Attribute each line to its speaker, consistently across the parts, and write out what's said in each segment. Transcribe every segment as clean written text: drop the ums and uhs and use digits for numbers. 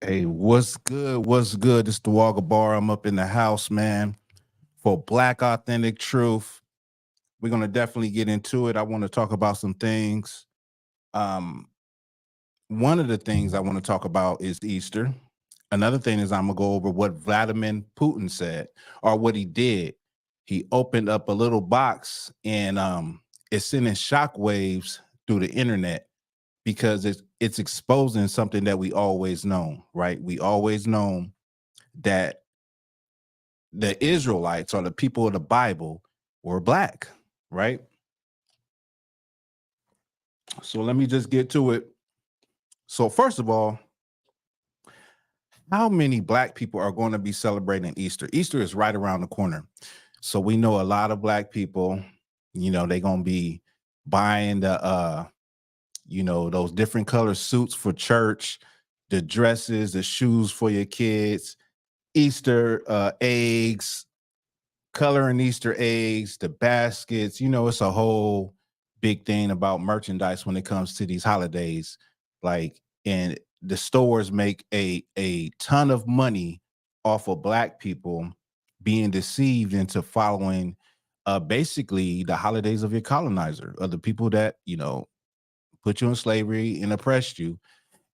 Speaker 1: Hey, what's good? What's good? It's the Walker Bar. I'm up in the house, man, for Black Authentic Truth. We're gonna definitely get into it. I want to talk about some things. Um, One of the things I want to talk about is Easter. Another thing is I'm gonna go over what Vladimir Putin said or what he did. He opened up a little box and it's sending shockwaves through the internet because it's exposing something that we always known, right? We always known that the Israelites or the people of the Bible were black, right? So let me just get to it. So, first of all, how many black people are going to be celebrating Easter? Easter is right around the corner. So we know a lot of black people, they're going to be buying those different color suits for church, the dresses, the shoes for your kids, Easter eggs, coloring Easter eggs, the baskets. It's a whole big thing about merchandise when it comes to these holidays. And the stores make a ton of money off of black people being deceived into following basically the holidays of your colonizer, of the people that, put you in slavery and oppressed you.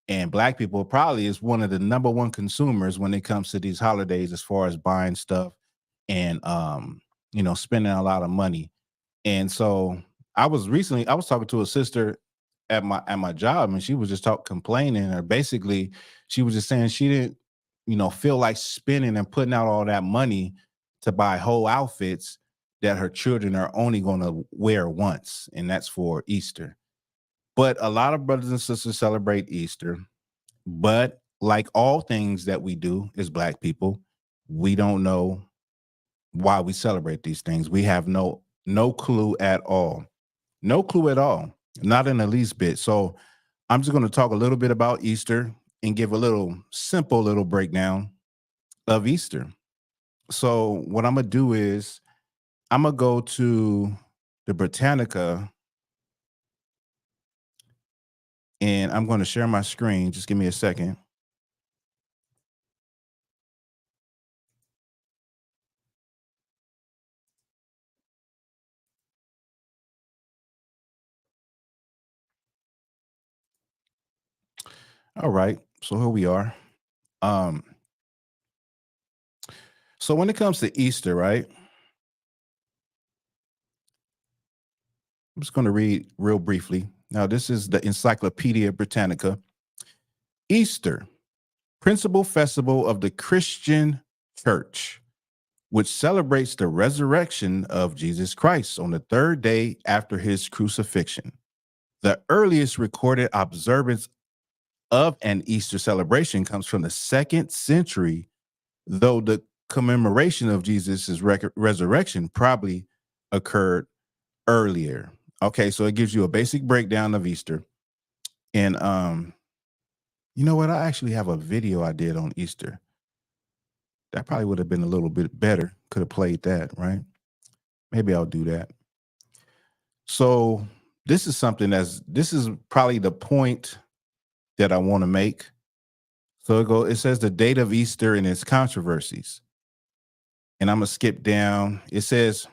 Speaker 1: And black people probably is one of the number one consumers when it comes to these holidays as far as buying stuff and spending a lot of money. And so I was talking to a sister at my job, and she was just complaining, or basically she was just saying she didn't feel like spending and putting out all that money to buy whole outfits that her children are only going to wear once, and that's for Easter. But a lot of brothers and sisters celebrate Easter, but like all things that we do as black people, we don't know why we celebrate these things. We have no clue at all. No clue at all. Not in the least bit. So I'm just going to talk a little bit about Easter and give a little simple little breakdown of Easter. So what I'm going to do is I'm going to go to the Britannica and I'm going to share my screen. Just give me a second. All right. So here we are. Um so when it comes to Easter, right? I'm just going to read real briefly. Now, this is the Encyclopedia Britannica. Easter, principal festival of the Christian church, which celebrates the resurrection of Jesus Christ on the third day after his crucifixion. The earliest recorded observance of an Easter celebration comes from the second century, though the commemoration of Jesus' resurrection probably occurred earlier. Okay, so it gives you a basic breakdown of Easter. And you know what? I actually have a video I did on Easter. That probably would have been a little bit better. Could have played that, right? Maybe I'll do that. So this is probably the point that I want to make. So it says the date of Easter and its controversies. And I'm gonna skip down. It says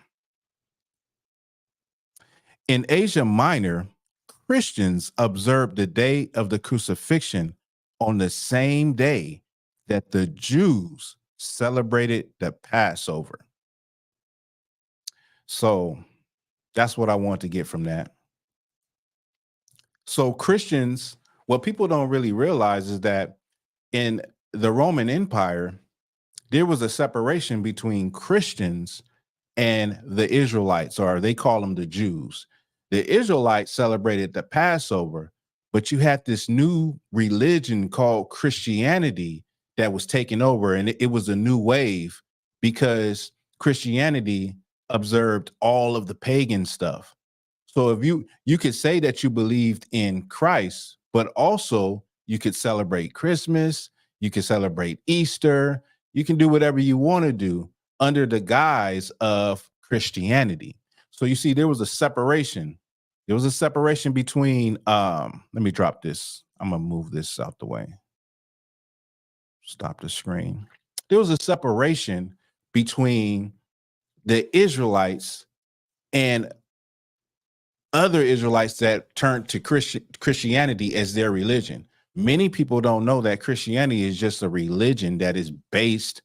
Speaker 1: in Asia Minor, Christians observed the day of the crucifixion on the same day that the Jews celebrated the Passover. So that's what I want to get from that. So Christians what people don't really realize is that in the Roman Empire, there was a separation between Christians and the Israelites, or they call them the Jews. The Israelites celebrated the Passover, but you had this new religion called Christianity that was taking over, and it was a new wave because Christianity observed all of the pagan stuff. So if you could say that you believed in Christ, but also you could celebrate Christmas, you could celebrate Easter, you can do whatever you want to do under the guise of Christianity. So you see, there was a separation. There was a separation between let me drop this. I'm gonna move this out the way. Stop the screen. There was a separation between the Israelites and other Israelites that turned to Christianity as their religion. Many people don't know that Christianity is just a religion that is based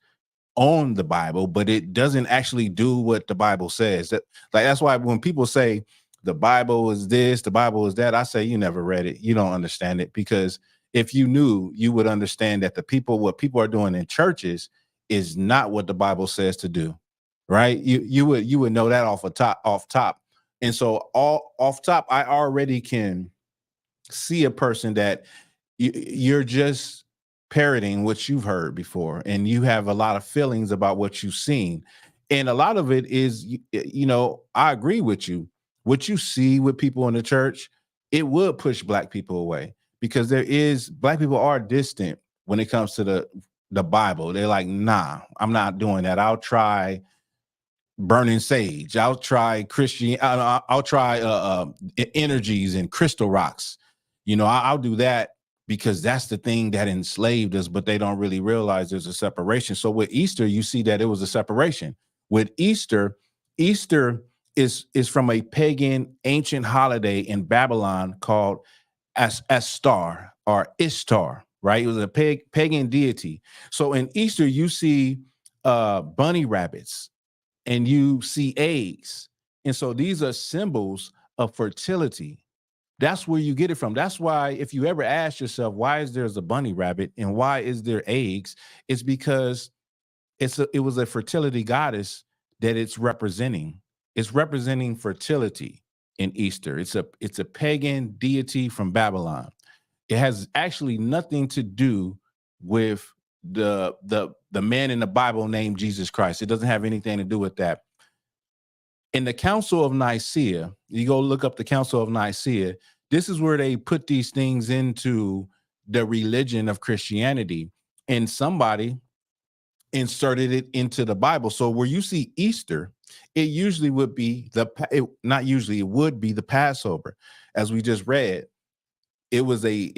Speaker 1: on the Bible, but it doesn't actually do what the Bible says. That's why when people say the Bible is this, the Bible is that, I say you never read it. You don't understand it, because if you knew, you would understand that what people are doing in churches is not what the Bible says to do. Right? You would know that off top. And so all off top, I already can see a person that you're just parroting what you've heard before, and you have a lot of feelings about what you've seen, and a lot of it is, I agree with you. What you see with people in the church, it would push black people away, because black people are distant when it comes to the Bible. They're like, nah, I'm not doing that. I'll try burning sage. I'll try Christian. I'll try energies and crystal rocks. I'll do that because that's the thing that enslaved us. But they don't really realize there's a separation. So with Easter, you see that it was a separation. With Easter, Easter is from a pagan ancient holiday in Babylon called Astar or Ishtar. Right? It was a pagan deity. So in Easter, you see bunny rabbits and you see eggs. And so these are symbols of fertility. That's where you get it from. That's why if you ever ask yourself, why is there a bunny rabbit and why is there eggs? It's because it was a fertility goddess that it's representing. It's representing fertility in Easter. It's a pagan deity from Babylon. It has actually nothing to do with the man in the Bible named Jesus Christ. It doesn't have anything to do with that. In the Council of Nicaea, you go look up the Council of Nicaea. This is where they put these things into the religion of Christianity, and somebody inserted it into the Bible. So where you see Easter, it usually would be not usually, it would be the Passover, as we just read. It was a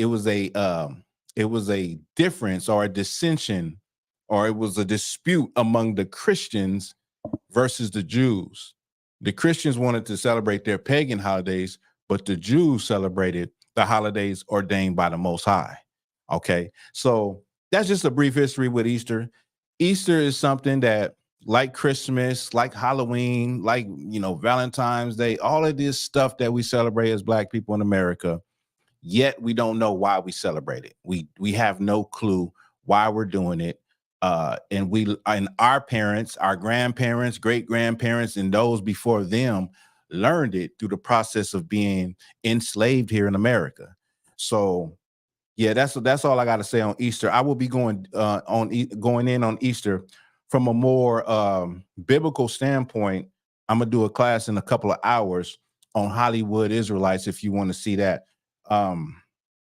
Speaker 1: difference or a dissension, or it was a dispute among the Christians versus the Jews. The Christians wanted to celebrate their pagan holidays, but the Jews celebrated the holidays ordained by the Most High. Okay, so that's just a brief history with Easter. Easter is something that, like Christmas, like Halloween, like Valentine's Day, all of this stuff that we celebrate as Black people in America, yet we don't know why we celebrate it. We have no clue why we're doing it. And our parents, our grandparents, great grandparents, and those before them learned it through the process of being enslaved here in America. So yeah, that's all I got to say on Easter. I will be going in on Easter from a more biblical standpoint. I'm gonna do a class in a couple of hours on Hollywood Israelites. If you want to see that,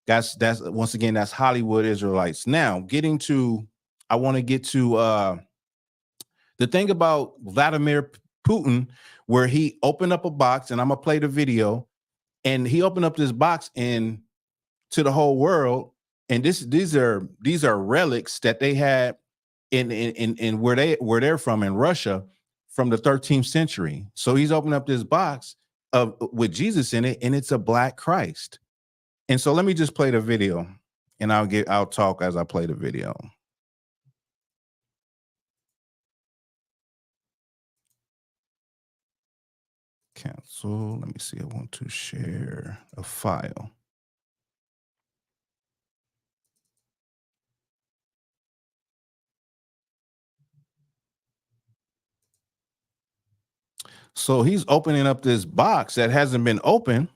Speaker 1: that's once again, that's Hollywood Israelites. Now, I want to get to the thing about Vladimir Putin, where he opened up a box, and I'm gonna play the video. And he opened up this box and to the whole world, and these are relics that they had in where they're from, in Russia, from the 13th century. So he's opened up this box with Jesus in it, and it's a black Christ. And so let me just play the video, and I'll talk as I play the video. Cancel. Let me see. I want to share a file. So he's opening up this box that hasn't been opened.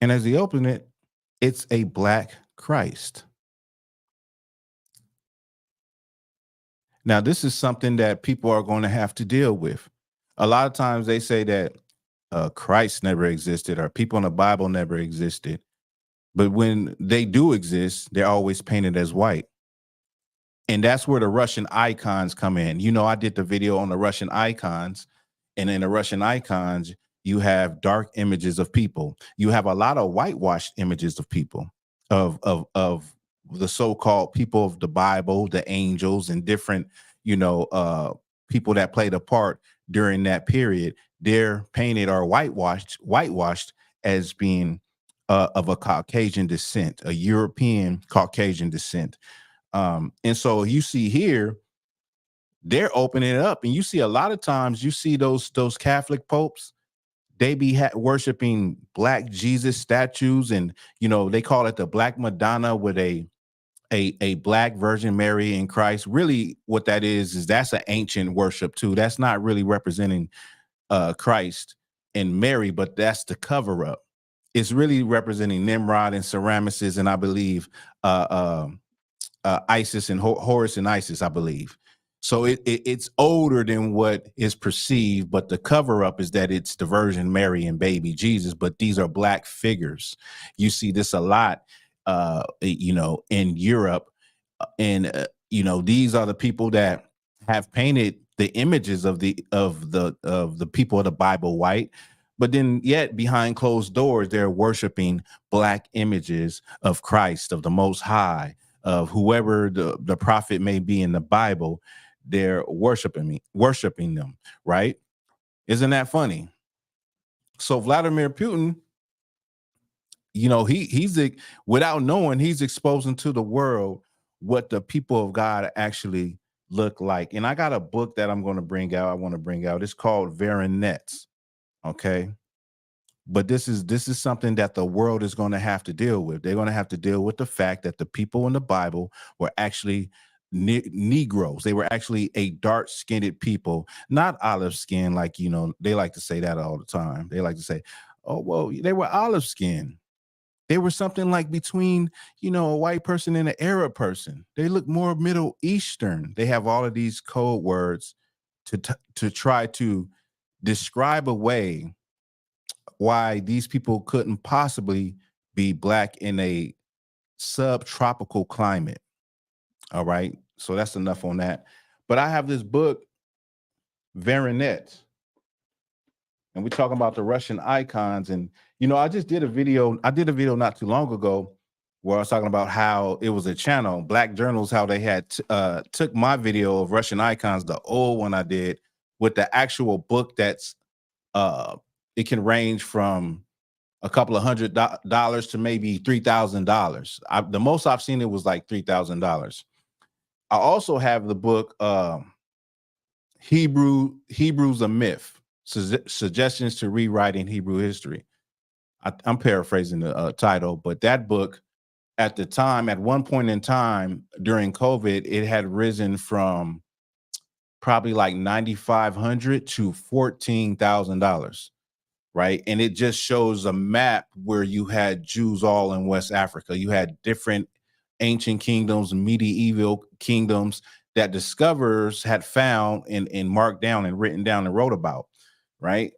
Speaker 1: And as he opened it, it's a black Christ. Now, this is something that people are going to have to deal with. A lot of times they say that Christ never existed or people in the Bible never existed. But when they do exist, they're always painted as white. And that's where the Russian icons come in. You know, I did the video on the Russian icons, and in the Russian icons, you have dark images of people. You have a lot of whitewashed images of people, of the so-called people of the Bible, the angels, and different, people that played a part during that period. They're painted or whitewashed as being of a Caucasian descent, a European Caucasian descent. And so you see here, they're opening it up, and you see a lot of times you see those Catholic popes, they be worshiping black Jesus statues, and they call it the Black Madonna with a black Virgin Mary and Christ. Really, what that is that's an ancient worship too. That's not really representing Christ and Mary, but that's the cover up. It's really representing Nimrod and Semiramis, and I believe Isis and Horus and Isis, I believe. So it's older than what is perceived, but the cover up is that it's the Virgin Mary and baby Jesus, but these are black figures. You see this a lot, in Europe. And, these are the people that have painted the images of the people of the Bible white, but then yet behind closed doors, they're worshiping black images of Christ, of the Most High, of whoever the prophet may be in the Bible. They're worshiping them, right? Isn't that funny? So Vladimir Putin, he's without knowing, he's exposing to the world what the people of God actually look like. And I got a book that I want to bring out. It's called Varanets. Okay. But this is something that the world is going to have to deal with. They're going to have to deal with the fact that the people in the Bible were actually Negroes. They were actually a dark-skinned people, not olive skin, like, they like to say that all the time. They like to say, oh, well, they were olive skin. They were something like between, a white person and an Arab person. They look more Middle Eastern. They have all of these code words to try to describe away why these people couldn't possibly be black in a subtropical climate. All right. So that's enough on that. But I have this book, Varanets, and we're talking about the Russian icons. And, I just did a video. I did a video not too long ago where I was talking about how it was a channel, Black Journals, how they had took my video of Russian icons, the old one I did, with the actual book that's it can range from a couple of $100 to maybe $3,000. The most I've seen it was like $3,000. I also have the book Hebrews a Myth, Suggestions to Rewriting Hebrew History. I'm paraphrasing the title, but that book at the time, at one point in time during COVID, it had risen from probably like $9,500 to $14,000. Right. And it just shows a map where you had Jews all in West Africa. You had different ancient kingdoms, medieval kingdoms that discoverers had found and marked down and written down and wrote about. Right.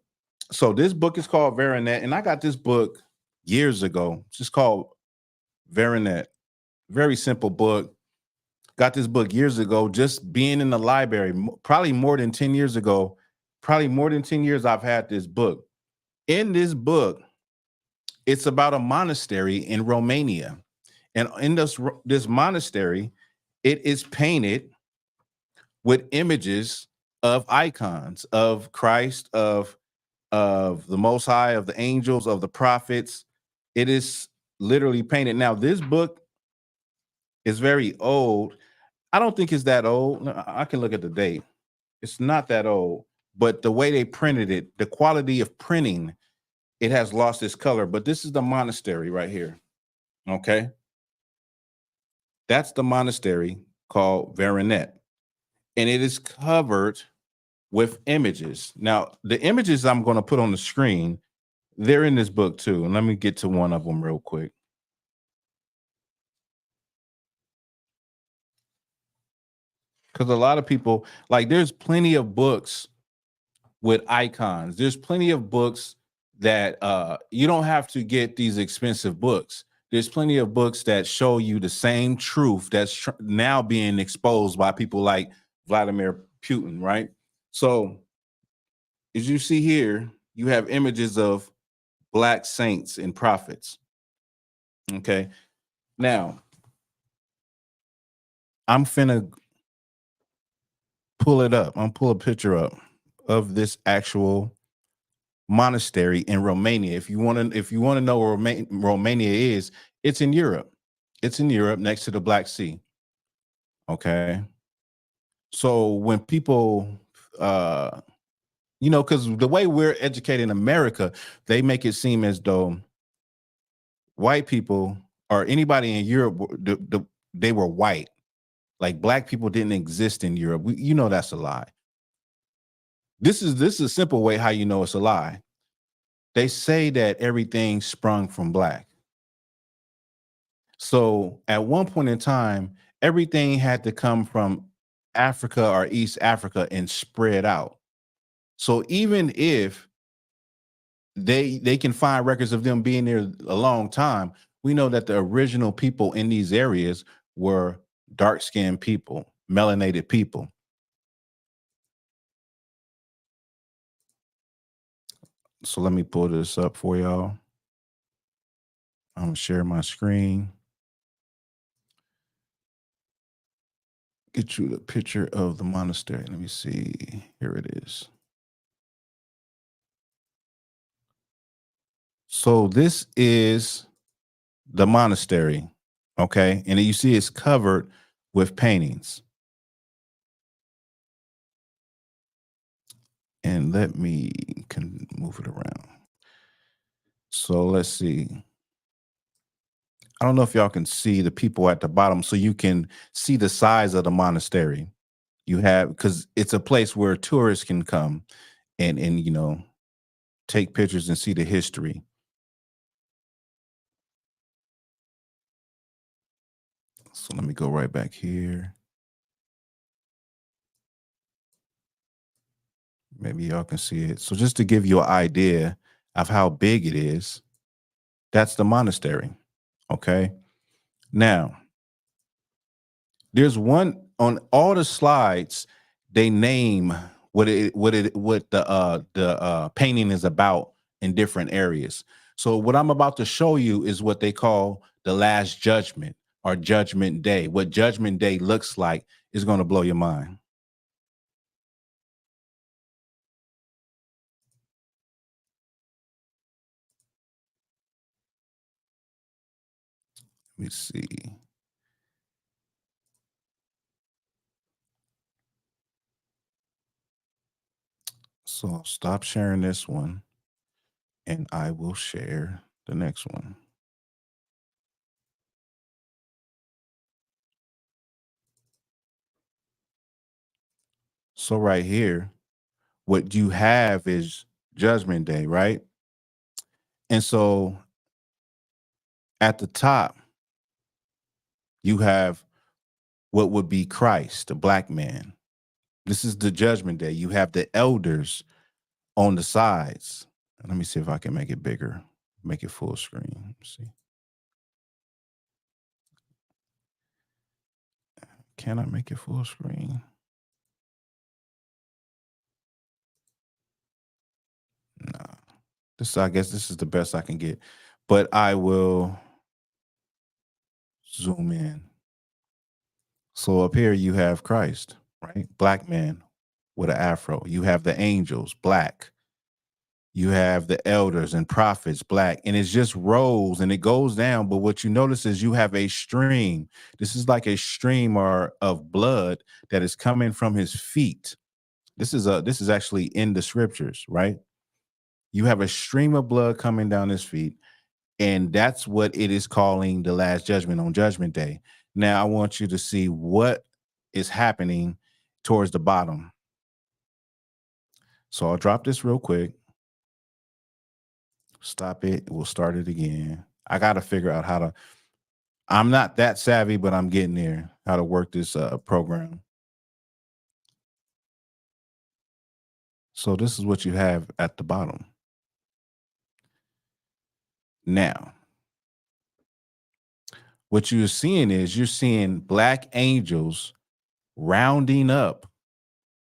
Speaker 1: So this book is called Varanet. And I got this book years ago. It's just called Varanet. Very simple book. Got this book years ago, just being in the library, probably more than 10 years ago. Probably more than 10 years I've had this book. In this book, it's about a monastery in Romania. And in this monastery, it is painted with images of icons of Christ, of the Most High, of the angels, of the prophets. It is literally painted. Now, this book is very old. I don't think it's that old. I can look at the date. It's not that old, but the way they printed it, the quality of printing, it has lost its color. But this is the monastery right here. Okay. That's the monastery called Varanet. and it is covered with images. Now, the images I'm going to put on the screen, they're in this book too. And let me get to one of them real quick. Because a lot of people, like, there's plenty of books with icons. There's plenty of books that you don't have to get these expensive books. There's plenty of books that show you the same truth that's now being exposed by people like Vladimir Putin, right? So, as you see here, you have images of black saints and prophets. Okay. Now, I'm finna pull it up. I'm pull a picture up of this actual monastery in Romania. If you want to know where Romania is, it's in Europe. It's in Europe next to the Black Sea. Okay. So when people because the way we're educated in America, they make it seem as though white people or anybody in Europe they were white. Like black people didn't exist in Europe. That's a lie. This is a simple way how you know it's a lie. They say that everything sprung from black. So at one point in time, everything had to come from Africa or East Africa and spread out. So even if they can find records of them being there a long time, we know that the original people in these areas were dark-skinned people, melanated people. So let me pull this up for y'all. I'm gonna share my screen. Get you the picture of the monastery. Let me see. Here it is. So this is the monastery, okay? And you see it's covered with paintings. And let me can move it around. So let's see. I don't know if y'all can see the people at the bottom, so you can see the size of the monastery. You have because it's a place where tourists can come and take pictures and see the history. So let me go right back here. Maybe y'all can see it. So just to give you an idea of how big it is, that's the monastery. Okay. Now, there's one on all the slides, they name what the painting is about in different areas. So what I'm about to show you is what they call the last judgment or judgment day. What judgment day looks like is going to blow your mind. Let me see. So I'll stop sharing this one and I will share the next one. So right here, what you have is judgment day, right? And so at the top, you have what would be Christ, the black man. This is the judgment day. You have the elders on the sides. Let me see if I can make it bigger, make it full screen. Let's see. Can I make it full screen? Nah. I guess this is the best I can get, but I will zoom in. So up here you have Christ, right? Black man with an afro. You have the angels, black. You have the elders and prophets, black, and it's just rows and it goes down. But what you notice is you have a stream. This is like a stream or of blood that is coming from his feet. This is actually in the scriptures, right? You have a stream of blood coming down his feet, and that's what it is calling the last judgment on Judgment Day. Now I want you to see what is happening towards the bottom. So I'll drop this real quick. Stop it. We'll start it again. I got to figure out how to. I'm not that savvy, but I'm getting there. How to work this program. So this is what you have at the bottom. Now, what you're seeing is you're seeing black angels rounding up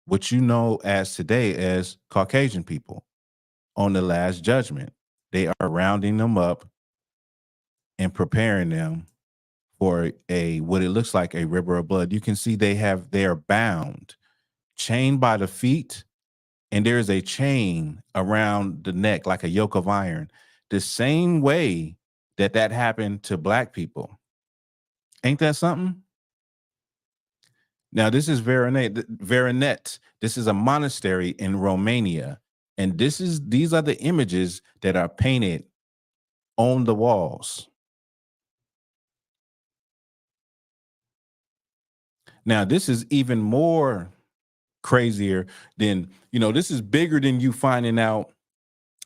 Speaker 1: what you know as today as Caucasian people on the last judgment. They are rounding them up and preparing them for a what it looks like a river of blood. You can see they are bound, chained by the feet, and there is a chain around the neck like a yoke of iron. The same way that happened to black people. Ain't that something? Now, this is Veranet. This is a monastery in Romania. And these are the images that are painted on the walls. Now, this is even more crazier than, this is bigger than you finding out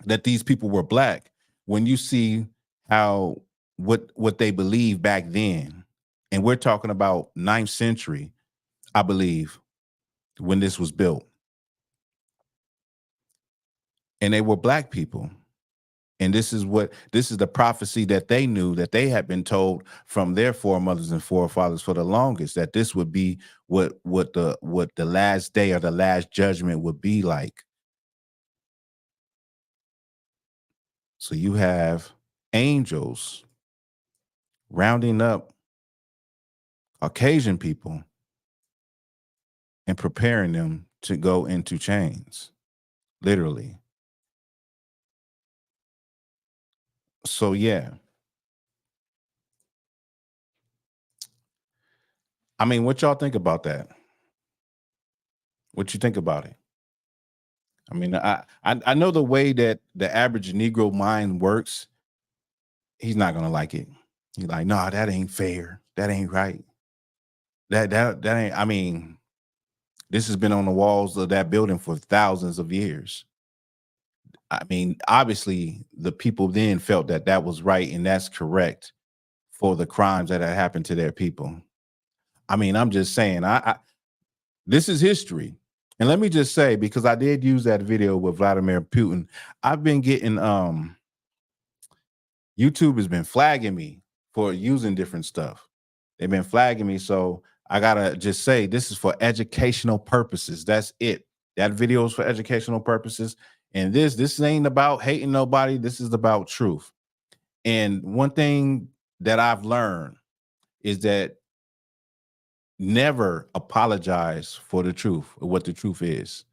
Speaker 1: that these people were black when you see how what they believe back then. And we're talking about 9th century, I believe, when this was built. And they were black people. And this is the prophecy that they knew, that they had been told from their foremothers and forefathers for the longest, that this would be what the last day or the last judgment would be like. So you have angels rounding up Caucasian people and preparing them to go into chains, literally. So yeah. I mean, what y'all think about that? What you think about it? I mean, I know the way that the average Negro mind works. He's not gonna like it. He's like, no, that ain't fair. That ain't right. That ain't. I mean, this has been on the walls of that building for thousands of years. I mean, obviously, the people then felt that was right and that's correct for the crimes that had happened to their people. I mean, I'm just saying, this is history. And let me just say, because I did use that video with Vladimir Putin, I've been getting YouTube has been flagging me for using different stuff. They've been flagging me. So I gotta just say this is for educational purposes. That's it. That video is for educational purposes. And this ain't about hating nobody. This is about truth. And one thing that I've learned is that never apologize for the truth or what the truth is.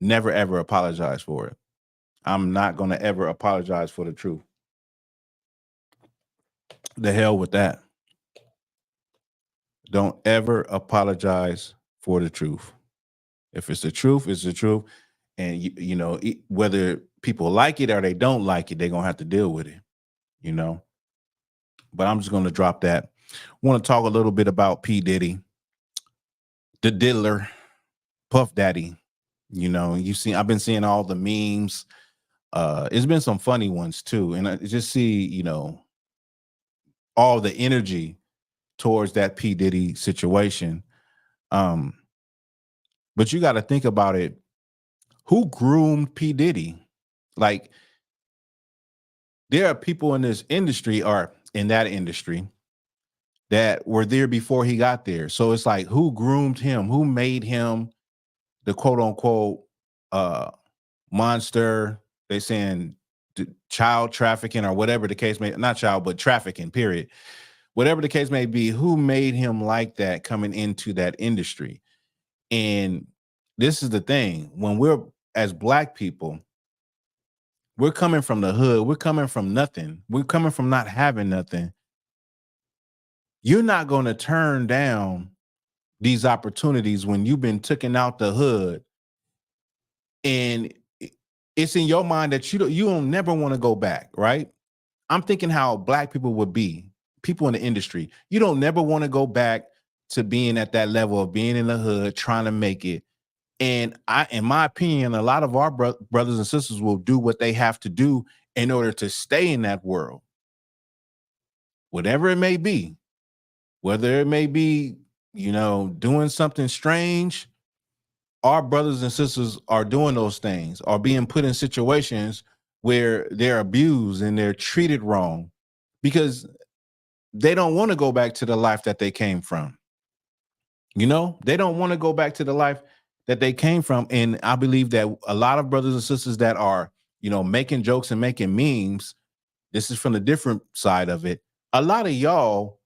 Speaker 1: Never, ever apologize for it. I'm not going to ever apologize for the truth. The hell with that. Don't ever apologize for the truth. If it's the truth, it's the truth. And, whether people like it or they don't like it, they're going to have to deal with it, But I'm just going to drop that. Want to talk a little bit about P. Diddy, the diddler, Puff Daddy. I've been seeing all the memes. It's been some funny ones too. And I just see, all the energy towards that P. Diddy situation. But you got to think about it. Who groomed P. Diddy? Like, there are people in this industry or in that industry that were there before he got there. So it's like, who groomed him? Who made him the quote unquote monster? They saying child trafficking or whatever the case may, not child, but trafficking, period. Whatever the case may be, who made him like that coming into that industry? And this is the thing, when we're as Black people, we're coming from the hood, we're coming from nothing, we're coming from not having nothing. You're not going to turn down these opportunities when you've been taken out the hood, and it's in your mind that you don't never want to go back, right? I'm thinking how Black people would be, people in the industry. You don't never want to go back to being at that level of being in the hood, trying to make it. And in my opinion, a lot of our brothers and sisters will do what they have to do in order to stay in that world, whatever it may be, whether it may be, doing something strange. Our brothers and sisters are doing those things, are being put in situations where they're abused and they're treated wrong because they don't want to go back to the life that they came from. They don't want to go back to the life that they came from. And I believe that a lot of brothers and sisters that are, making jokes and making memes, this is from the different side of it. A lot of y'all,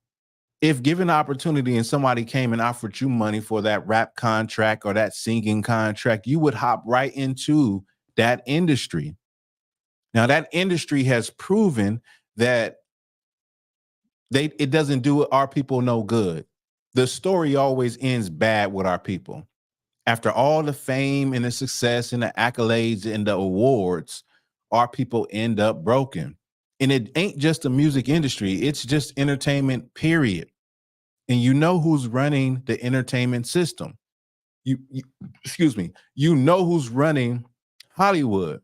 Speaker 1: if given the opportunity and somebody came and offered you money for that rap contract or that singing contract, you would hop right into that industry. Now, that industry has proven that it doesn't do our people no good. The story always ends bad with our people. After all the fame and the success and the accolades and the awards, our people end up broken. And it ain't just the music industry, it's just entertainment, period. And you know who's running the entertainment system. Excuse me, who's running Hollywood.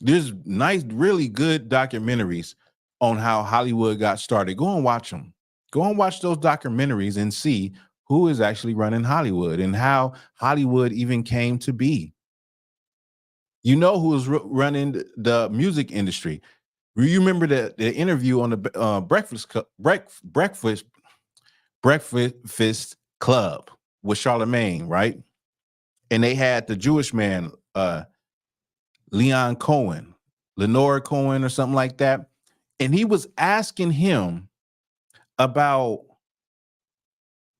Speaker 1: There's nice, really good documentaries on how Hollywood got started. Go and watch them. Go and watch those documentaries and see who is actually running Hollywood and how Hollywood even came to be. You know who is running the music industry. You remember the interview on the Breakfast Club with Charlemagne, right? And they had the Jewish man, Leon Cohen, Lenore Cohen or something like that. And he was asking him about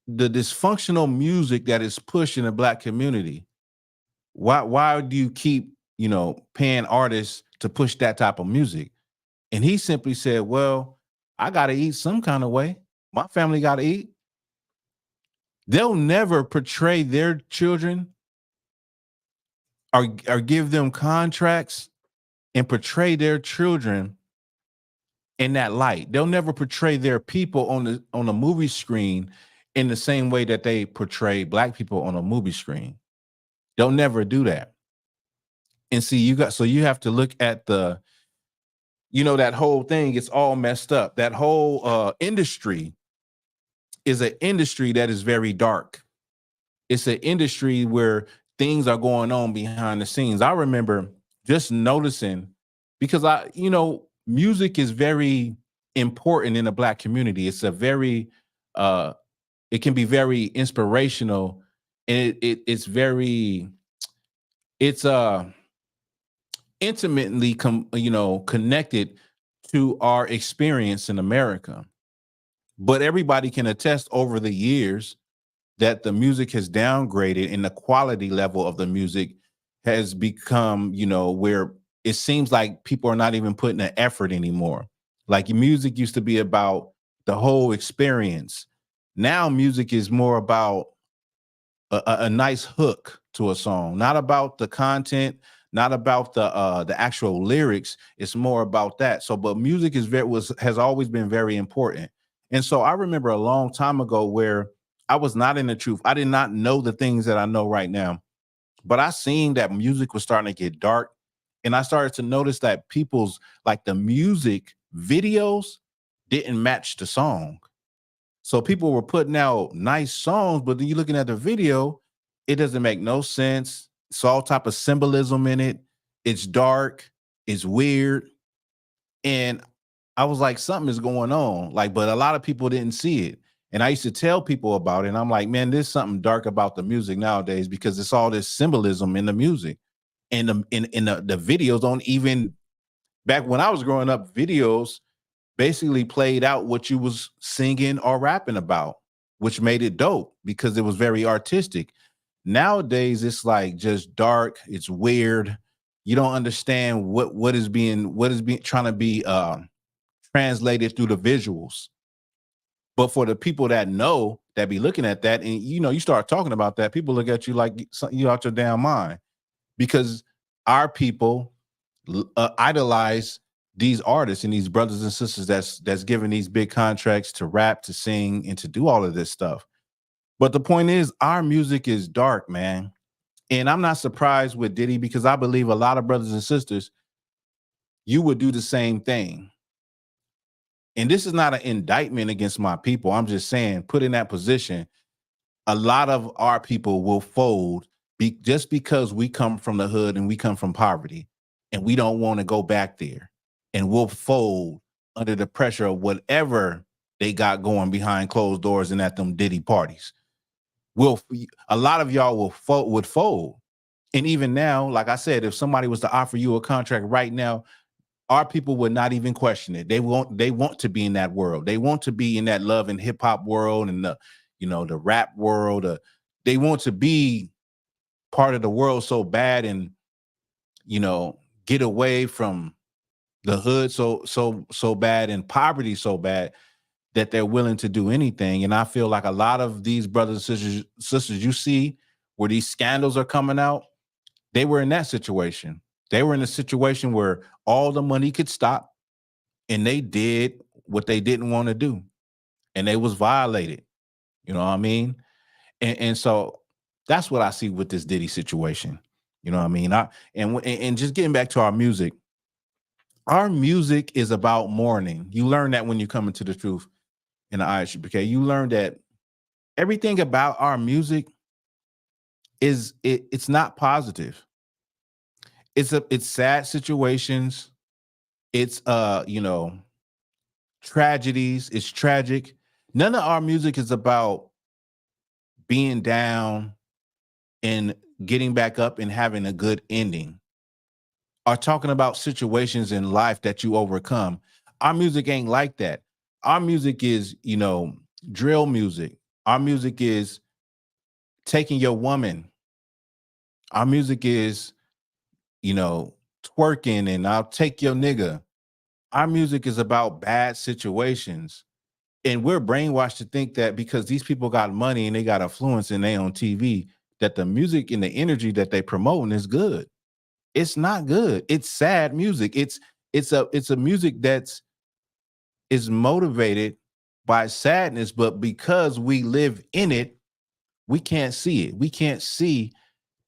Speaker 1: the dysfunctional music that is pushed in the Black community. Why do you keep, paying artists to push that type of music? And he simply said, well, I got to eat some kind of way. My family got to eat. They'll never portray their children or give them contracts and portray their children in that light. They'll never portray their people on the movie screen in the same way that they portray Black people on a movie screen. They'll never do that. And see, you have to look at the, that whole thing. It's all messed up. That whole industry is an industry that is very dark. It's an industry where things are going on behind the scenes. I remember just noticing, because music is very important in the Black community. It's a very, it can be very inspirational, and it's very, it's intimately connected to our experience in America. But everybody can attest over the years that the music has downgraded and the quality level of the music has become, where it seems like people are not even putting an effort anymore. Like music used to be about the whole experience. Now music is more about a nice hook to a song, not about the content, not about the actual lyrics. It's more about that. So, but music has always been very important. And so I remember a long time ago where I was not in the truth. I did not know the things that I know right now, but I seen that music was starting to get dark. And I started to notice that people's, like, the music videos didn't match the song. So people were putting out nice songs, but then you're looking at the video, it doesn't make no sense. It's all type of symbolism in it. It's dark. It's weird. And I was like, something is going on. But a lot of people didn't see it. And I used to tell people about it. And I'm like, man, there's something dark about the music nowadays, because it's all this symbolism in the music. And the videos don't even, back when I was growing up, videos basically played out what you was singing or rapping about, which made it dope because it was very artistic. Nowadays, it's like just dark. It's weird. You don't understand what is being trying to be translated through the visuals. But for the people that know, that be looking at that, and you start talking about that, people look at you like you out your damn mind, because our people idolize these artists and these brothers and sisters that's giving these big contracts to rap, to sing, and to do all of this stuff. But the point is, our music is dark, man. And I'm not surprised with Diddy because I believe a lot of brothers and sisters, you would do the same thing. And this is not an indictment against my people. I'm just saying, put in that position, a lot of our people will fold just because we come from the hood and we come from poverty and we don't want to go back there. And we'll fold under the pressure of whatever they got going behind closed doors and at them Diddy parties. Will a lot of y'all would fold. And even now, like I said, if somebody was to offer you a contract right now, our people would not even question it. They want to be in that world. They want to be in that love and hip hop world and the rap world. They want to be part of the world so bad and get away from the hood so bad and poverty so bad that they're willing to do anything. And I feel like a lot of these brothers and sisters you see where these scandals are coming out, they were in that situation. They were in a situation where all the money could stop and they did what they didn't want to do. And they was violated. You know what I mean? And so that's what I see with this Diddy situation. You know what I mean? And just getting back to our music is about mourning. You learn that when you come into the truth in the ISUPK. You learn that everything about our music it's not positive. It's sad situations. It's tragedies. It's tragic. None of our music is about being down and getting back up and having a good ending, or talking about situations in life that you overcome. Our music ain't like that. Our music is, drill music. Our music is taking your woman. Our music is, twerking and I'll take your nigga. Our music is about bad situations. And we're brainwashed to think that because these people got money and they got influence and they on TV, that the music and the energy that they promoting is good. It's not good. It's sad music. It's a music that's is motivated by sadness, but because we live in it, we can't see it. We can't see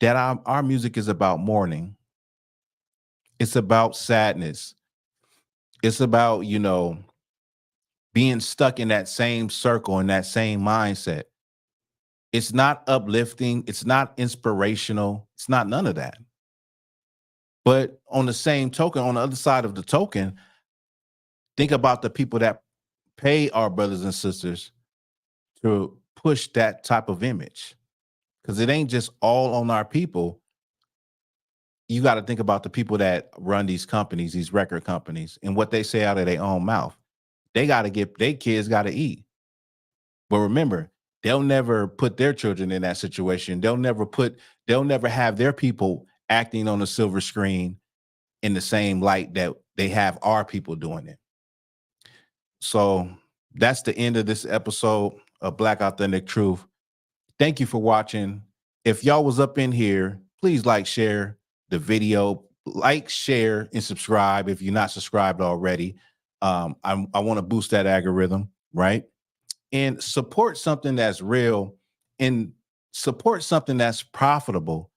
Speaker 1: that our music is about mourning. It's about sadness. It's about, being stuck in that same circle and that same mindset. It's not uplifting. It's not inspirational. It's not none of that. But on the same token, on the other side of the token, think about the people that pay our brothers and sisters to push that type of image. Because it ain't just all on our people. You got to think about the people that run these companies, these record companies, and what they say out of their own mouth. They got to get, their kids got to eat. But remember, they'll never put their children in that situation. They'll never have their people acting on a silver screen in the same light that they have our people doing it. So that's the end of this episode of Black Authentic Truth. Thank you for watching. If y'all was up in here, please like, share the video, like, share, and subscribe if you're not subscribed already. I want to boost that algorithm, right? And support something that's real and support something that's profitable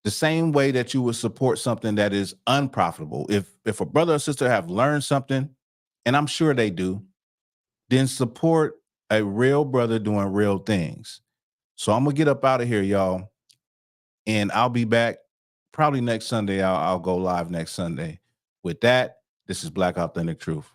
Speaker 1: the same way that you would support something that is unprofitable. If a brother or sister have learned something, and I'm sure they do, then support a real brother doing real things. So I'm gonna get up out of here, y'all, and I'll be back probably next Sunday. I'll go live next Sunday. With that, this is Black Authentic Truth.